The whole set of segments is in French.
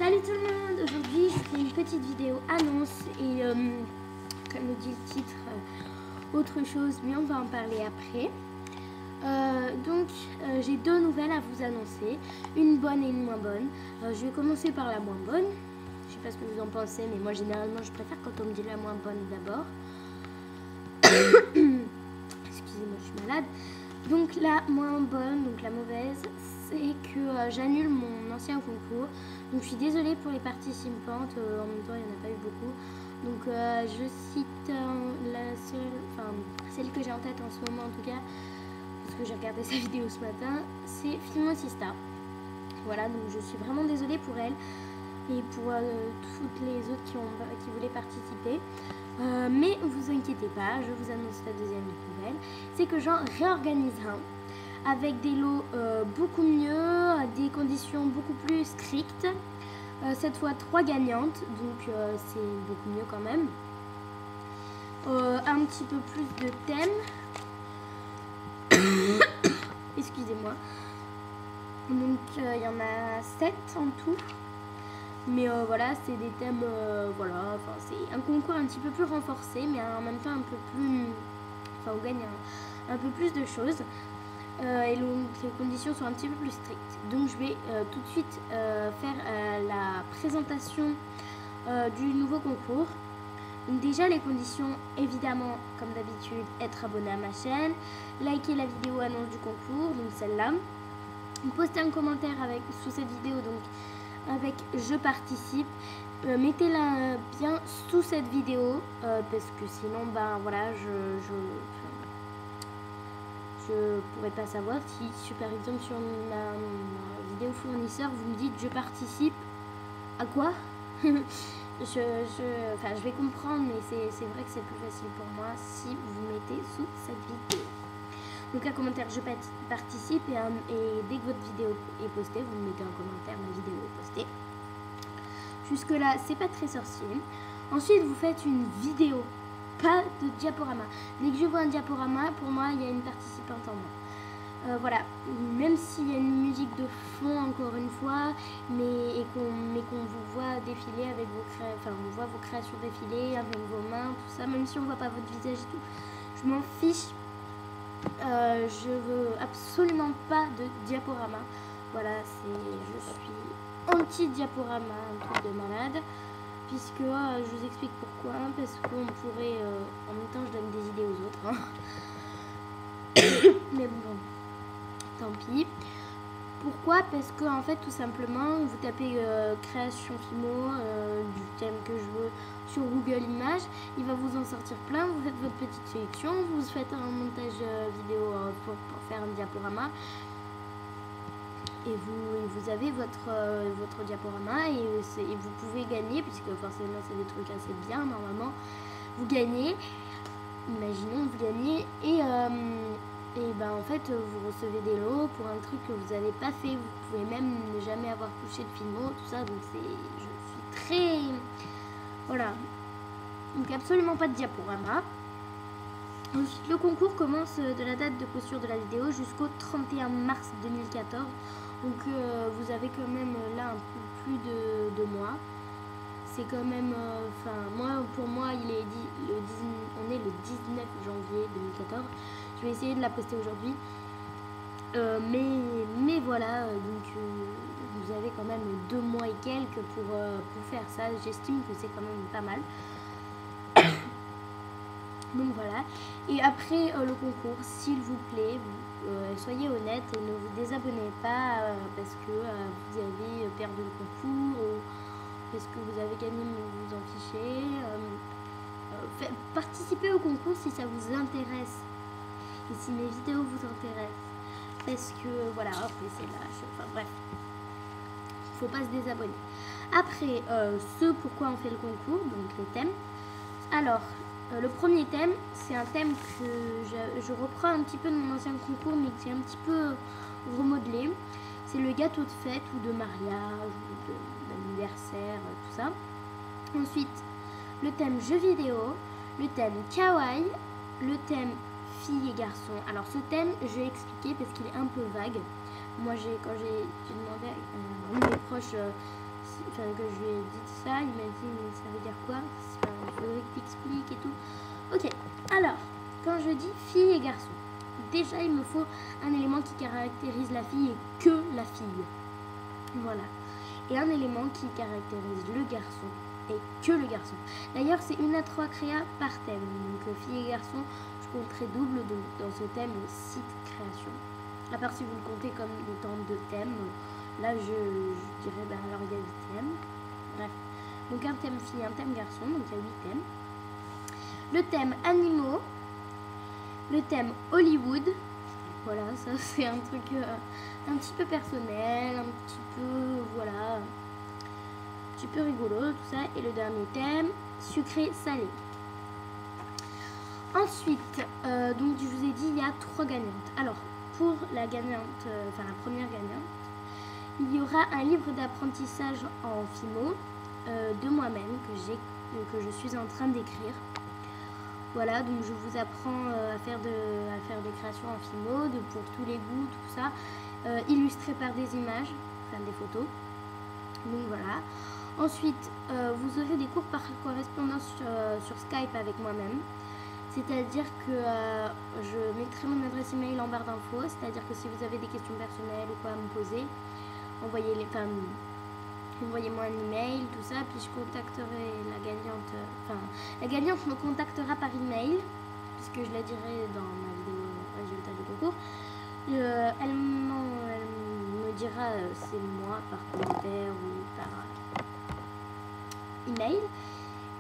Salut tout le monde. Aujourd'hui je fais une petite vidéo annonce et comme le dit le titre, autre chose, mais on va en parler après. J'ai deux nouvelles à vous annoncer, une bonne et une moins bonne. Je vais commencer par la moins bonne. Je sais pas ce que vous en pensez, mais moi généralement je préfère quand on me dit la moins bonne d'abord. Excusez-moi, je suis malade. Donc la moins bonne, donc la mauvaise, c'est que j'annule mon ancien concours. Donc je suis désolée pour les participantes, en même temps il n'y en a pas eu beaucoup. Donc je cite celle que j'ai en tête en ce moment en tout cas, parce que j'ai regardé sa vidéo ce matin, c'est Filmosista. Voilà, donc je suis vraiment désolée pour elle et pour toutes les autres qui voulaient participer. Mais vous inquiétez pas, je vous annonce la deuxième nouvelle, c'est que j'en réorganise un avec des lots beaucoup mieux, des conditions beaucoup plus strictes. Cette fois 3 gagnantes, donc c'est beaucoup mieux quand même. Un petit peu plus de thèmes. Excusez-moi. Donc il y en a 7 en tout. Mais voilà, c'est des thèmes, voilà, c'est un concours un petit peu plus renforcé, mais en même temps un peu plus, on gagne un peu plus de choses. Et donc les conditions sont un petit peu plus strictes. Donc je vais tout de suite faire la présentation du nouveau concours. Donc déjà les conditions, évidemment, comme d'habitude, être abonné à ma chaîne, liker la vidéo annonce du concours, donc celle-là, poster un commentaire sous cette vidéo, donc avec je participe, mettez-la bien sous cette vidéo parce que sinon ben voilà je pourrais pas savoir si par exemple sur ma vidéo fournisseur vous me dites je participe à quoi. je vais comprendre, mais c'est vrai que c'est plus facile pour moi si vous mettez sous cette vidéo. Donc un commentaire je participe et dès que votre vidéo est postée, vous me mettez un commentaire, ma vidéo est postée. Jusque là c'est pas très sorcier. Ensuite vous faites une vidéo, pas de diaporama. Dès que je vois un diaporama, pour moi il y a une participante en moins. Voilà, même s'il y a une musique de fond encore une fois, mais qu'on vous voit défiler avec on voit vos créations défiler avec vos mains, tout ça, même si on voit pas votre visage et tout, je m'en fiche. Je veux absolument pas de diaporama. Voilà, je suis anti-diaporama, un truc de malade. Puisque je vous explique pourquoi. Parce qu'on pourrait, en même temps je donne des idées aux autres. Hein. Mais bon, tant pis. Pourquoi? Parce que en fait tout simplement vous tapez création Fimo du thème que je veux sur Google Images, il va vous en sortir plein, vous faites votre petite sélection, vous faites un montage vidéo pour faire un diaporama et vous avez votre diaporama et vous pouvez gagner, puisque forcément c'est des trucs assez bien normalement, vous gagnez, imaginons vous gagnez et ben en fait vous recevez des lots pour un truc que vous n'avez pas fait, vous pouvez même ne jamais avoir touché de Filmo, tout ça, donc je suis très, voilà, donc absolument pas de diaporama. Ensuite le concours commence de la date de posture de la vidéo jusqu'au 31 mars 2014, donc vous avez quand même là un peu plus de 2 mois. C'est quand même, pour moi on est le 19 janvier 2014. Je vais essayer de la poster aujourd'hui, mais voilà, donc vous avez quand même 2 mois et quelques pour faire ça. J'estime que c'est quand même pas mal. Donc voilà, et après le concours, s'il vous plaît, soyez honnête et ne vous désabonnez pas parce que vous avez perdu le concours ou parce que vous avez gagné mais vous en fichez. Participez au concours si ça vous intéresse et si mes vidéos vous intéressent, parce que voilà, c'est là, bref, faut pas se désabonner. Après, pourquoi on fait le concours, donc les thèmes. Alors, le premier thème, c'est un thème que je reprends un petit peu de mon ancien concours, mais qui est un petit peu remodelé. C'est le gâteau de fête ou de mariage, ou d'anniversaire, tout ça. Ensuite, le thème jeux vidéo, le thème kawaii, le thème filles et garçons. Alors ce thème, je vais expliquer parce qu'il est un peu vague. Moi, quand j'ai demandé à un de mes proches enfin que je lui ai dit ça, il m'a dit mais ça veut dire quoi? Enfin, il faudrait que tu expliques et tout. Ok, alors quand je dis fille et garçon, déjà il me faut un élément qui caractérise la fille et que la fille. Voilà. Et un élément qui caractérise le garçon et que le garçon. D'ailleurs c'est 1 à 3 créas par thème. Donc fille et garçon, je compterai double dans ce thème 6 créations. À part si vous le comptez comme étant 2 thèmes. Là je dirais alors il y a 8 thèmes. Bref. Donc un thème fille, un thème garçon, donc il y a 8 thèmes. Le thème animaux. Le thème Hollywood. Voilà, ça c'est un truc un petit peu personnel, un petit peu, voilà, un petit peu rigolo, tout ça. Et le dernier thème, sucré-salé. Ensuite, donc je vous ai dit, il y a 3 gagnantes. Alors, pour la gagnante, enfin la première gagnante, il y aura un livre d'apprentissage en phimo de moi-même que je suis en train d'écrire. Voilà, donc je vous apprends à faire des créations en phimo, pour tous les goûts, tout ça, illustré par des images, enfin des photos. Donc voilà. Ensuite, vous aurez des cours par correspondance sur Skype avec moi-même. C'est-à-dire que je mettrai mon adresse email en barre d'infos. C'est-à-dire que si vous avez des questions personnelles ou quoi à me poser, envoyez-moi un email, tout ça, puis je contacterai la gagnante. La gagnante me contactera par email, puisque je la dirai dans ma vidéo résultat du concours. Elle me dira c'est moi par commentaire ou par email.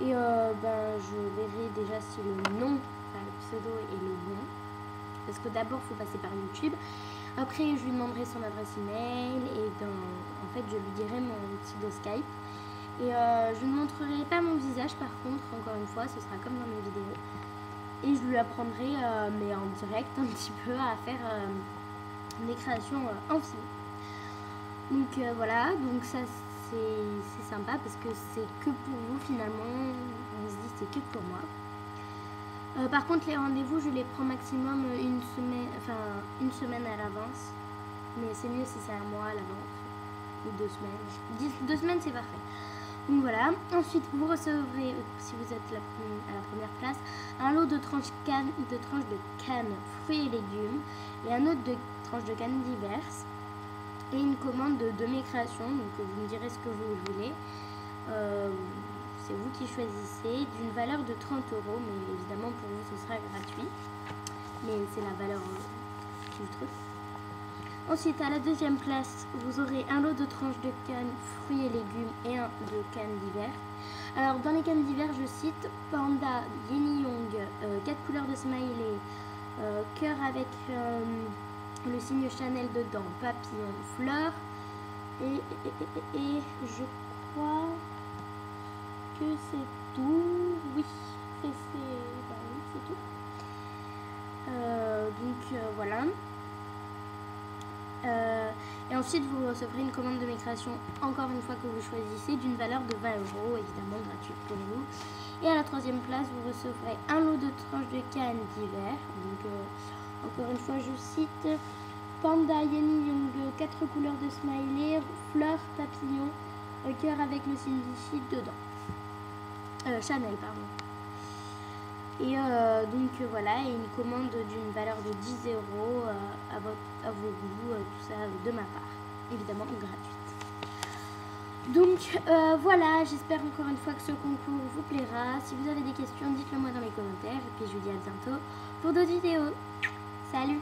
Et je verrai déjà si le nom, le pseudo est le bon. Parce que d'abord, il faut passer par YouTube. Après, je lui demanderai son adresse email et en fait, je lui dirai mon pseudo Skype. Et je ne montrerai pas mon visage, par contre, encore une fois, ce sera comme dans mes vidéos. Et je lui apprendrai, mais en direct, un petit peu, à faire des créations en film. Donc voilà, donc ça c'est sympa parce que c'est que pour vous finalement, on se dit c'est que pour moi. Par contre les rendez-vous je les prends maximum une semaine à l'avance, mais c'est mieux si c'est un mois à l'avance ou 2 semaines. 2 semaines c'est parfait. Donc voilà, ensuite vous recevrez, si vous êtes à la première place, un lot de tranches de cannes fruits et légumes et un autre de tranches de cannes diverses. Et une commande de mes créations, donc vous me direz ce que vous voulez. C'est vous qui choisissez, d'une valeur de 30 €, mais évidemment pour vous ce sera gratuit. Mais c'est la valeur du truc. Ensuite, à la 2e place, vous aurez un lot de tranches de cannes, fruits et légumes et un de cannes d'hiver. Alors dans les cannes d'hiver, je cite Panda, Yin Young, 4 couleurs de smiley, cœur avec le signe Chanel dedans, papillon, fleur, et je crois que c'est tout. Oui, c'est tout. Voilà. Et ensuite vous recevrez une commande de mes créations, encore une fois que vous choisissez, d'une valeur de 20 €, évidemment gratuite pour vous. Et à la 3e place, vous recevrez un lot de tranches de cannes d'hiver. Donc encore une fois, je cite Panda, Yin Young, 4 couleurs de smiley, fleurs, papillon, cœur avec le signe d'ici dedans. Chanel, pardon. Et voilà, et une commande d'une valeur de 10 € à vos goûts, tout ça de ma part, évidemment gratuite. Donc voilà, j'espère encore une fois que ce concours vous plaira. Si vous avez des questions, dites-le moi dans les commentaires. Et puis je vous dis à bientôt pour d'autres vidéos. Salut!